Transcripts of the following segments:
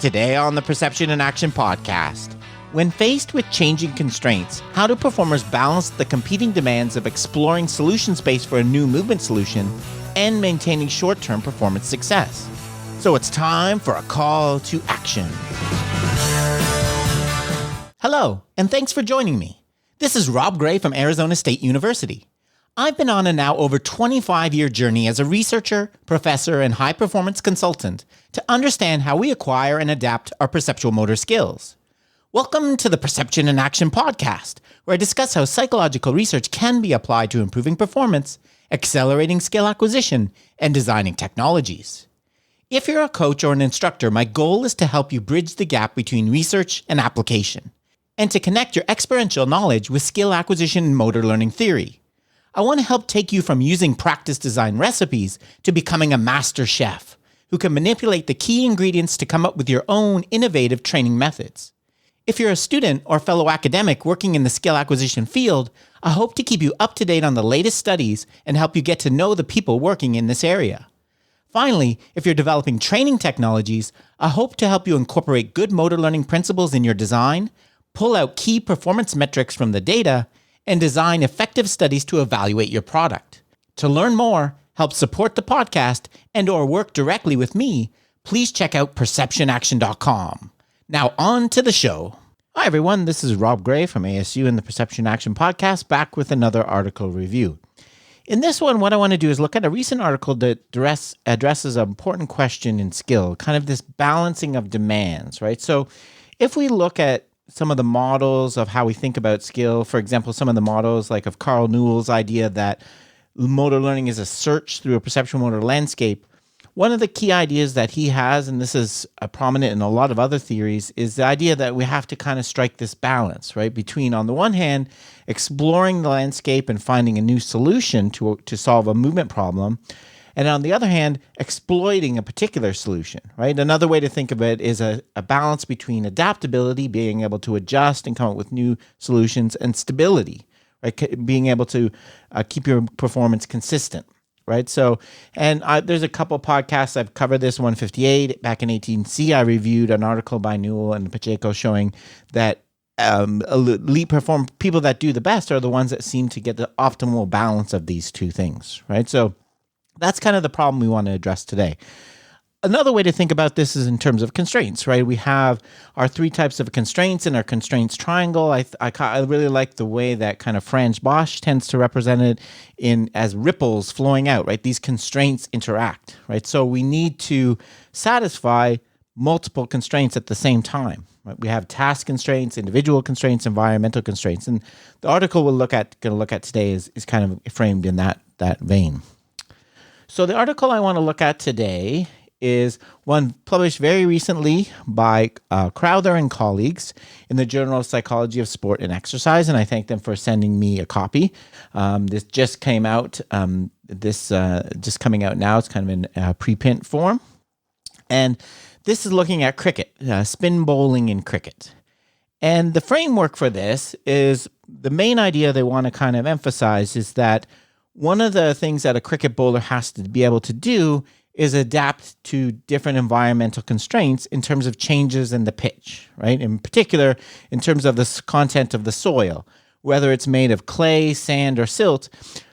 Today on the Perception in Action podcast, when faced with changing constraints, how do performers balance the competing demands of exploring solution space for a new movement solution and maintaining short-term performance success? So it's time for a call to action. Hello, and thanks for joining me. This is Rob Gray from Arizona State University. I've been on a now over 25-year journey as a researcher, professor, and high-performance consultant to understand how we acquire and adapt our perceptual motor skills. Welcome to the Perception in Action podcast, where I discuss how psychological research can be applied to improving performance, accelerating skill acquisition, and designing technologies. If you're a coach or an instructor, my goal is to help you bridge the gap between research and application, and to connect your experiential knowledge with skill acquisition and motor learning theory. I want to help take you from using practice design recipes to becoming a master chef who can manipulate the key ingredients to come up with your own innovative training methods. If you're a student or fellow academic working in the skill acquisition field, I hope to keep you up to date on the latest studies and help you get to know the people working in this area. Finally, if you're developing training technologies, I hope to help you incorporate good motor learning principles in your design, pull out key performance metrics from the data, and design effective studies to evaluate your product. To learn more, help support the podcast, and or work directly with me, please check out perceptionaction.com. Now on to the show. Hi everyone, this is Rob Gray from ASU and the Perception Action podcast, back with another article review. In this one, what I want to do is look at a recent article that addresses an important question in skill, kind of this balancing of demands, right? So if we look at some of the models of how we think about skill, for example, some of the models like of Carl Newell's idea that motor learning is a search through a perceptual motor landscape. One of the key ideas that he has, and this is prominent in a lot of other theories, is the idea that we have to kind of strike this balance, right? Between, on the one hand, exploring the landscape and finding a new solution to solve a movement problem, and on the other hand, exploiting a particular solution, right? Another way to think of it is a balance between adaptability, being able to adjust and come up with new solutions, and stability, right? Being able to keep your performance consistent, right? So, and there's a couple podcasts I've covered this, 158. Back in 18C, I reviewed an article by Newell and Pacheco showing that elite people that do the best are the ones that seem to get the optimal balance of these two things, right? So that's kind of the problem we want to address today. Another way to think about this is in terms of constraints, right? We have our three types of constraints in our constraints triangle. I really like the way that kind of Franz Bosch tends to represent it as ripples flowing out, right? These constraints interact, right? So we need to satisfy multiple constraints at the same time. Right? We have task constraints, individual constraints, environmental constraints, and the article we're going to look at today is kind of framed in that vein. So the article I want to look at today is one published very recently by Crowther and colleagues in the Journal of Psychology of Sport and Exercise, and I thank them for sending me a copy. This just came out. Just coming out now. It's kind of in preprint form, and this is looking at cricket, spin bowling in cricket. And the framework for this is the main idea they want to kind of emphasize is that one of the things that a cricket bowler has to be able to do is adapt to different environmental constraints in terms of changes in the pitch, right? In particular, in terms of the content of the soil, whether it's made of clay, sand, or silt.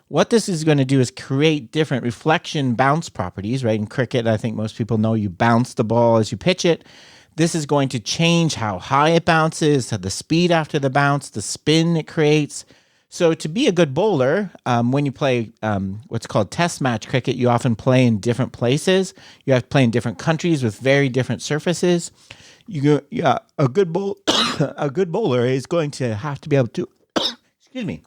What this is going to do is create different reflection bounce properties, right? In cricket, I think most people know you bounce the ball as you pitch it. This is going to change how high it bounces, the speed after the bounce, the spin it creates. So to be a good bowler, when you play what's called test match cricket, you often play in different places. You have to play in different countries with very different surfaces. A good bowler is going to have to be able to, excuse me,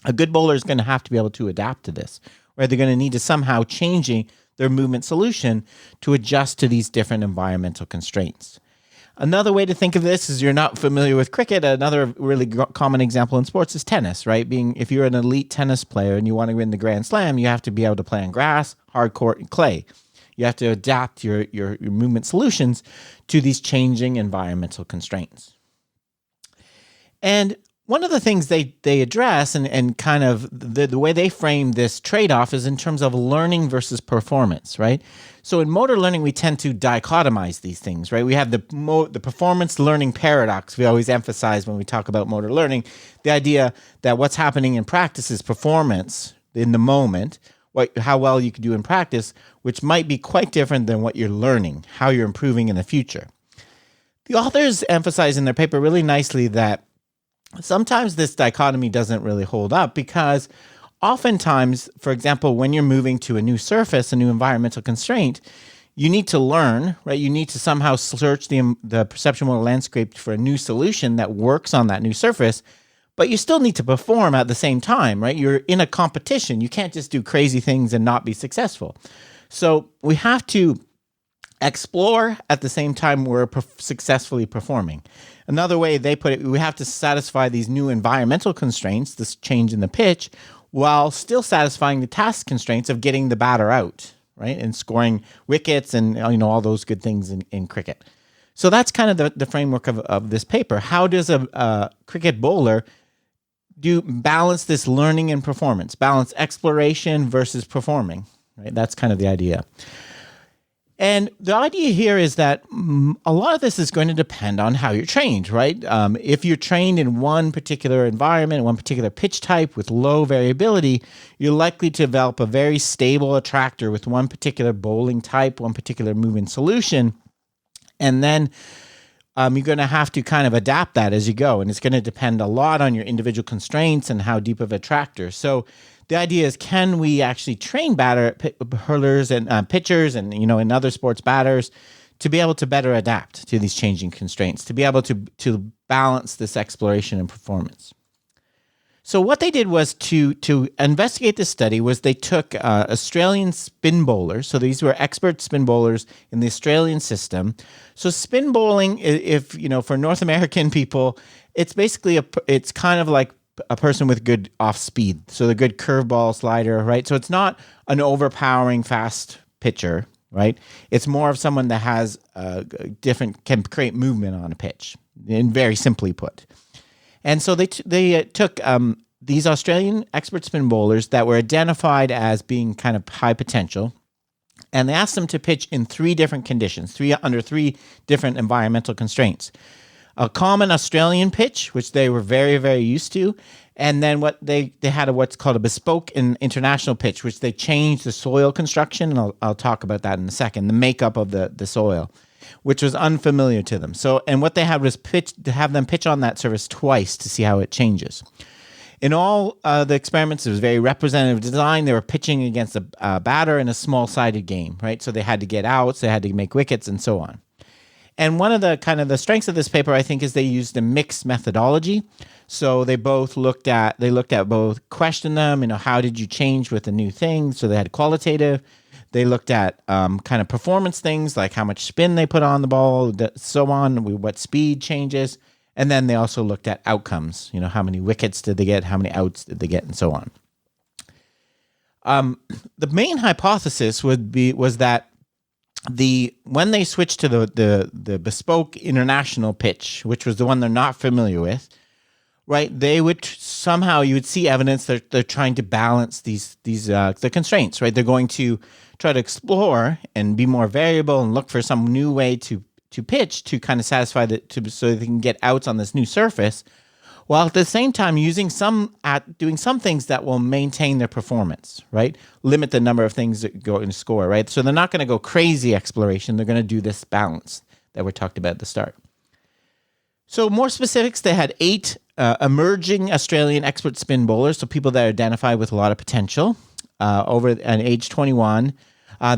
a good bowler is going to have to be able to adapt to this, where they're going to need to somehow changing their movement solution to adjust to these different environmental constraints. Another way to think of this is you're not familiar with cricket. Another really common example in sports is tennis, right? If you're an elite tennis player and you want to win the Grand Slam, you have to be able to play on grass, hard court, and clay. You have to adapt your movement solutions to these changing environmental constraints. And One of the things they address and kind of the way they frame this trade-off is in terms of learning versus performance, right? So in motor learning, we tend to dichotomize these things, right? We have the performance learning paradox we always emphasize when we talk about motor learning, the idea that what's happening in practice is performance in the moment, how well you can do in practice, which might be quite different than what you're learning, how you're improving in the future. The authors emphasize in their paper really nicely that sometimes this dichotomy doesn't really hold up because oftentimes, for example, when you're moving to a new surface, a new environmental constraint, you need to learn, right? You need to somehow search the perceptual model landscape for a new solution that works on that new surface, but you still need to perform at the same time, right? You're in a competition. You can't just do crazy things and not be successful. So we have to explore at the same time we're successfully performing. Another way they put it, we have to satisfy these new environmental constraints, this change in the pitch, while still satisfying the task constraints of getting the batter out, right? And scoring wickets and all those good things in cricket. So that's kind of the framework of this paper. How does a cricket bowler balance this learning and performance, balance exploration versus performing, right? That's kind of the idea. And the idea here is that a lot of this is going to depend on how you're trained, right? If you're trained in one particular environment, one particular pitch type with low variability, you're likely to develop a very stable attractor with one particular bowling type, one particular movement solution. And then you're going to have to kind of adapt that as you go. And it's going to depend a lot on your individual constraints and how deep of a tractor. So the idea is, can we actually train hurlers and pitchers and, in other sports batters to be able to better adapt to these changing constraints, to be able to balance this exploration and performance? So what they did was to investigate this study was they took Australian spin bowlers. So these were expert spin bowlers in the Australian system. So spin bowling, if, for North American people, it's basically it's kind of like a person with good off speed. So the good curveball slider, right? So it's not an overpowering fast pitcher, right? It's more of someone that has can create movement on a pitch, and very simply put. And so they took these Australian expert spin bowlers that were identified as being kind of high potential, and they asked them to pitch in three different conditions, under three different environmental constraints. A common Australian pitch, which they were very, very used to, and then what they had what's called a bespoke international pitch, which they changed the soil construction, and I'll talk about that in a second, the makeup of the soil, which was unfamiliar to them. So, and what they had was have them pitch on that surface twice to see how it changes. In all the experiments, it was very representative design. They were pitching against a batter in a small-sided game, right? So they had to get outs, they had to make wickets, and so on. And one of the kind of the strengths of this paper, I think, is they used a mixed methodology. So they looked at both, questioned them, how did you change with a new thing? So they had qualitative. They looked at kind of performance things, like how much spin they put on the ball, so on, what speed changes. And then they also looked at outcomes, how many wickets did they get, how many outs did they get, and so on. The main hypothesis was that when they switched to the bespoke international pitch, which was the one they're not familiar with, right? They would somehow, you would see evidence that they're trying to balance the constraints, right? They're going to try to explore and be more variable and look for some new way to pitch to kind of satisfy so they can get outs on this new surface, while at the same time doing some things that will maintain their performance, right? Limit the number of things that go and score, right? So they're not going to go crazy exploration. They're going to do this balance that we talked about at the start. So more specifics, they had 8 emerging Australian expert spin bowlers, so people that identify with a lot of potential over at age 21.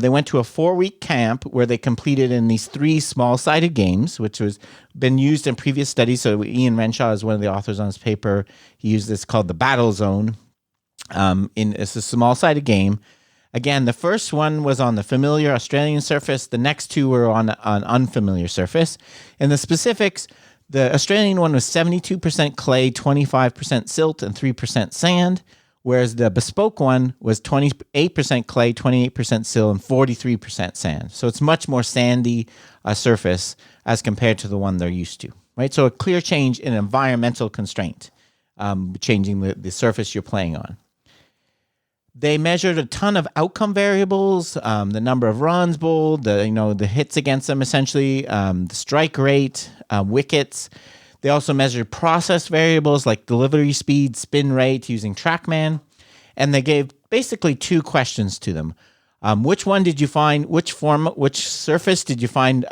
They went to a 4-week camp where they completed in these 3 small-sided games, which was been used in previous studies. So Ian Renshaw is one of the authors on this paper. He used this called the Battle Zone. It's a small-sided game. Again, the first one was on the familiar Australian surface. The next 2 were on an unfamiliar surface. And the specifics, the Australian one was 72% clay, 25% silt, and 3% sand. Whereas the bespoke one was 28% clay, 28% silt, and 43% sand. So it's much more sandy surface as compared to the one they're used to, right? So a clear change in environmental constraint changing the surface you're playing on. They measured a ton of outcome variables, the number of runs bowled, the hits against them essentially, the strike rate, wickets. They also measured process variables like delivery speed, spin rate using TrackMan. And they gave basically 2 questions to them. Which one did you find, which surface did you find,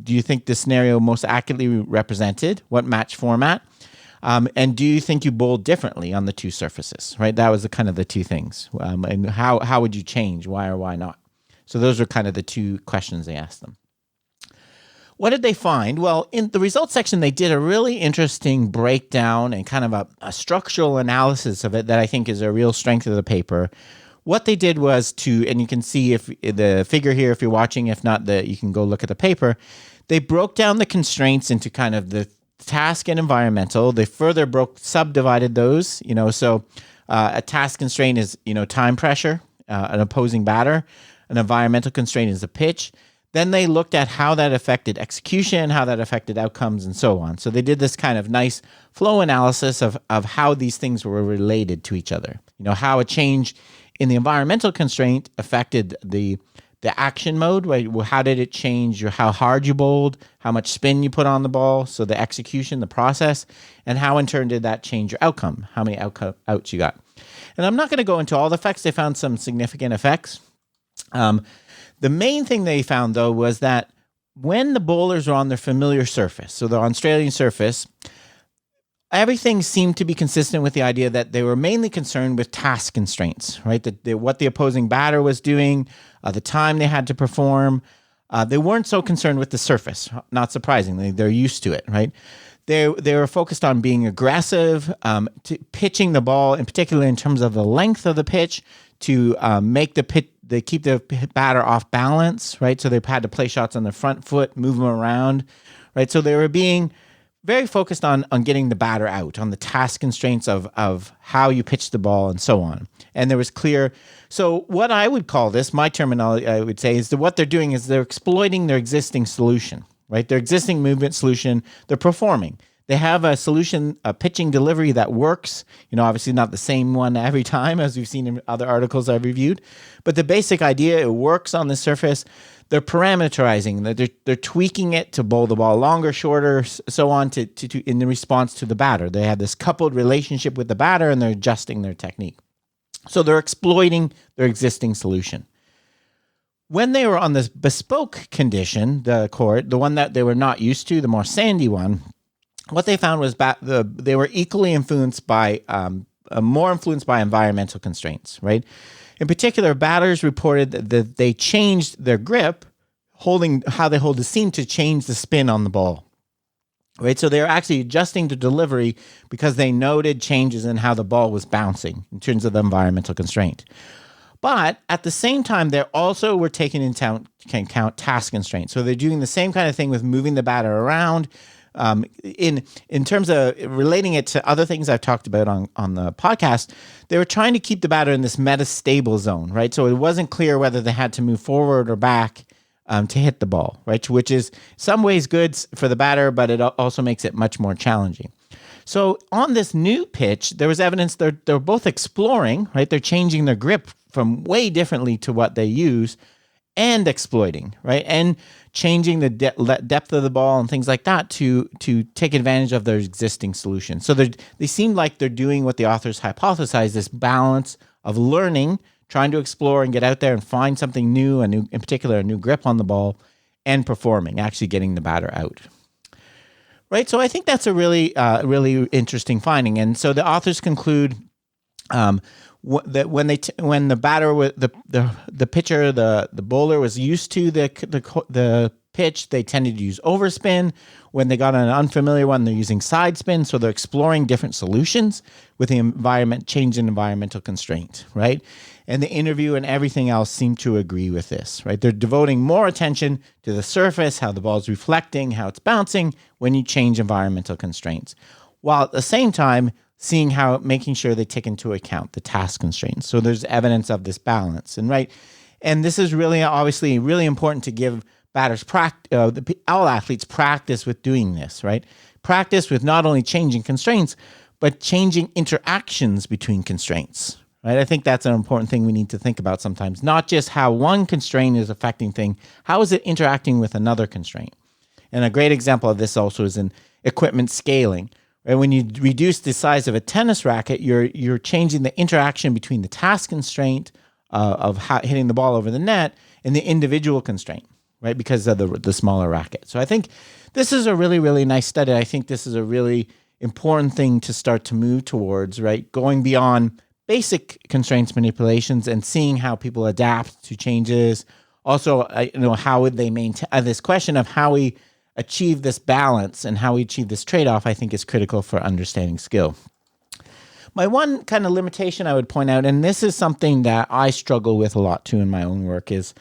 do you think the scenario most accurately represented? What match format? And do you think you bowled differently on the 2 surfaces, right? That was the 2 things. And how would you change? Why or why not? So those are kind of the 2 questions they asked them. What did they find? Well, in the results section, they did a really interesting breakdown and kind of a structural analysis of it that I think is a real strength of the paper. What they did was and you can see if the figure here if you're watching, if not, you can go look at the paper. They broke down the constraints into kind of the task and environmental. They further subdivided those, so a task constraint is, time pressure, an opposing batter. An environmental constraint is a pitch. Then they looked at how that affected execution, how that affected outcomes, and so on. So they did this kind of nice flow analysis of how these things were related to each other. How a change in the environmental constraint affected the action mode, right? Well, how did it change how hard you bowled, how much spin you put on the ball, so the execution, the process, and how in turn did that change your outcome, how many outs you got. And I'm not going to go into all the effects. They found some significant effects. The main thing they found, though, was that when the bowlers were on their familiar surface, so the Australian surface, everything seemed to be consistent with the idea that they were mainly concerned with task constraints, right? What the opposing batter was doing, the time they had to perform. They weren't so concerned with the surface, not surprisingly. They're used to it, right? They were focused on being aggressive, pitching the ball, in particular in terms of the length of the pitch, to make they keep the batter off balance, right? So they had to play shots on the front foot, move them around, right? So they were being very focused on getting the batter out, on the task constraints of how you pitch the ball and so on. And there was clear. So what I would call this, my terminology, I would say, is that what they're doing is they're exploiting their existing solution, right? Their existing movement solution, they're performing. They have a solution, a pitching delivery that works, obviously not the same one every time, as we've seen in other articles I've reviewed, but the basic idea, it works on the surface. They're parameterizing, they're tweaking it to bowl the ball longer, shorter, so on, to in the response to the batter. They have this coupled relationship with the batter, and they're adjusting their technique. So they're exploiting their existing solution. When they were on this bespoke condition, the one that they were not used to, the more sandy one, what they found was they were equally influenced by, more influenced by environmental constraints, right? In particular, batters reported that they changed their grip, how they hold the seam to change the spin on the ball, right? So they're actually adjusting the delivery because they noted changes in how the ball was bouncing in terms of the environmental constraint. But at the same time, they also were taking into account task constraints. So they're doing the same kind of thing with moving the batter around, in terms of relating it to other things I've talked about on the podcast. They were trying to keep the batter in this metastable zone, right? So it wasn't clear whether they had to move forward or back to hit the ball, right? Which is some ways good for the batter, but it also makes it much more challenging. So on this new pitch, there was evidence they're both exploring, right? They're changing their grip from way differently to what they use, and exploiting, right? And changing the depth of the ball and things like that to take advantage of their existing solution. So they seem like they're doing what the authors hypothesized, this balance of learning, trying to explore and get out there and find something new, in particular, a new grip on the ball, and performing, actually getting the batter out. Right? So I think that's a really interesting finding. And so the authors conclude that when the batter, the pitcher, the bowler was used to the pitch, they tended to use overspin. When they got an unfamiliar one, they're using side spin. So they're exploring different solutions with the change in environmental constraint, right? And the interview and everything else seem to agree with this, right? They're devoting more attention to the surface, how the ball's reflecting, how it's bouncing when you change environmental constraints, while at the same time making sure they take into account the task constraints. So there's evidence of this balance, and this is really obviously really important to give batters all athletes practice with doing this, right? Practice with not only changing constraints, but changing interactions between constraints, right? I think that's an important thing we need to think about sometimes, not just how one constraint is affecting thing, how is it interacting with another constraint? And a great example of this also is in equipment scaling. Right? When you reduce the size of a tennis racket, you're changing the interaction between the task constraint of hitting the ball over the net and the individual constraint, right? Because of the smaller racket. So I think this is a really, really nice study. I think this is a really important thing to start to move towards, right? Going beyond basic constraints manipulations and seeing how people adapt to changes. Also, how would they maintain this question of how we achieve this balance and how we achieve this trade-off, I think is critical for understanding skill. My one kind of limitation I would point out, and this is something that I struggle with a lot too in my own work, is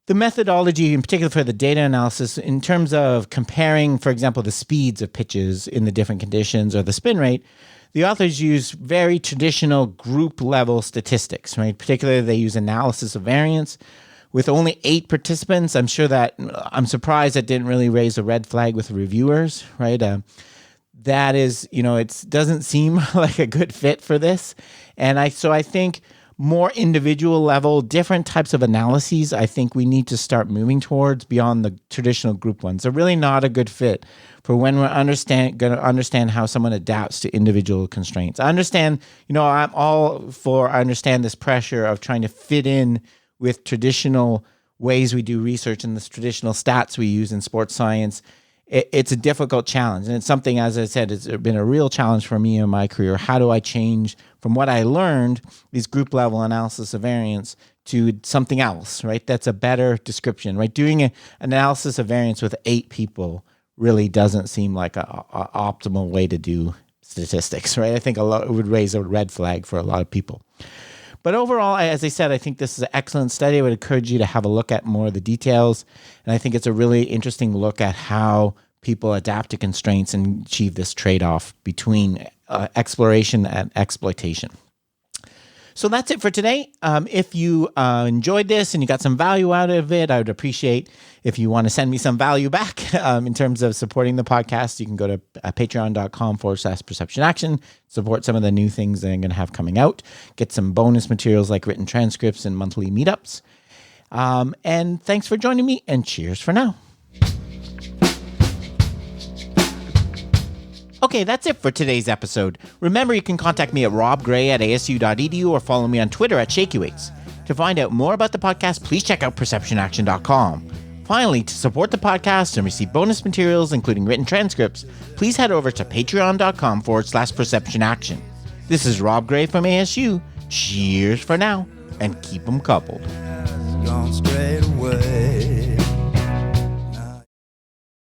the methodology, in particular for the data analysis, in terms of comparing, for example, the speeds of pitches in the different conditions or the spin rate. The authors use very traditional group level statistics, right? Particularly they use analysis of variance. With only 8 participants, I'm surprised that didn't really raise a red flag with reviewers, right? That is, it doesn't seem like a good fit for this. And so I think more individual level, different types of analyses, I think we need to start moving towards beyond the traditional group ones. They're really not a good fit for when we're going to understand how someone adapts to individual constraints. I understand, I understand this pressure of trying to fit in with traditional ways we do research and the traditional stats we use in sports science. It's a difficult challenge. And it's something, as I said, it's been a real challenge for me in my career. How do I change from what I learned, these group level analysis of variance, to something else, right? That's a better description, right? Doing an analysis of variance with 8 people really doesn't seem like an optimal way to do statistics, right? I think it would raise a red flag for a lot of people. But overall, as I said, I think this is an excellent study. I would encourage you to have a look at more of the details. And I think it's a really interesting look at how people adapt to constraints and achieve this trade-off between exploration and exploitation. So that's it for today. If you enjoyed this and you got some value out of it, I would appreciate if you want to send me some value back in terms of supporting the podcast. You can go to patreon.com/perception-action, support some of the new things that I'm going to have coming out, get some bonus materials like written transcripts and monthly meetups. And thanks for joining me, and cheers for now. Okay, that's it for today's episode. Remember, you can contact me at robgray@asu.edu or follow me on Twitter at ShakyWeights. To find out more about the podcast, please check out perceptionaction.com. Finally, to support the podcast and receive bonus materials, including written transcripts, please head over to patreon.com/perceptionaction. This is Rob Gray from ASU. Cheers for now, and keep them coupled. Gone straight away.